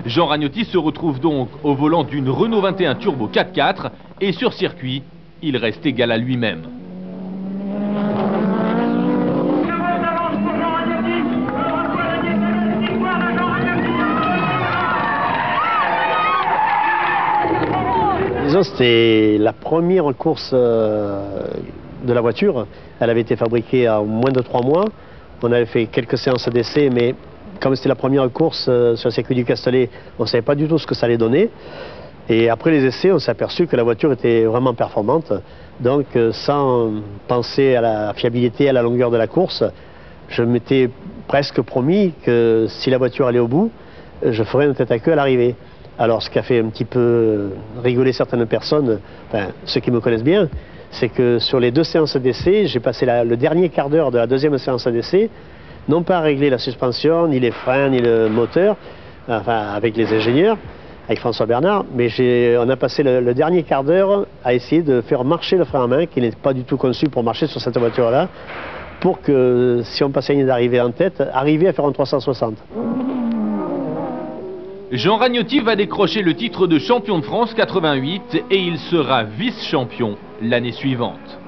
Jean Ragnotti se retrouve donc au volant d'une Renault 21 Turbo 4x4 et sur circuit, il reste égal à lui-même. Disons, c'était la première course de la voiture. Elle avait été fabriquée en moins de 3 mois. On avait fait quelques séances d'essai, mais comme c'était la première course sur le circuit du Castellet, on ne savait pas du tout ce que ça allait donner. Et après les essais, on s'est aperçu que la voiture était vraiment performante. Donc, sans penser à la fiabilité, à la longueur de la course, je m'étais presque promis que si la voiture allait au bout, je ferais une tête à queue à l'arrivée. Alors, ce qui a fait un petit peu rigoler certaines personnes, enfin, ceux qui me connaissent bien, c'est que sur les 2 séances d'essai, j'ai passé le dernier quart d'heure de la 2e séance d'essai, non pas à régler la suspension, ni les freins, ni le moteur, enfin, avec les ingénieurs, avec François Bernard, mais on a passé le dernier quart d'heure à essayer de faire marcher le frein à main, qui n'est pas du tout conçu pour marcher sur cette voiture-là, pour que, si on passait d'arriver en tête, arriver à faire un 360. Jean Ragnotti va décrocher le titre de champion de France 88 et il sera vice-champion l'année suivante.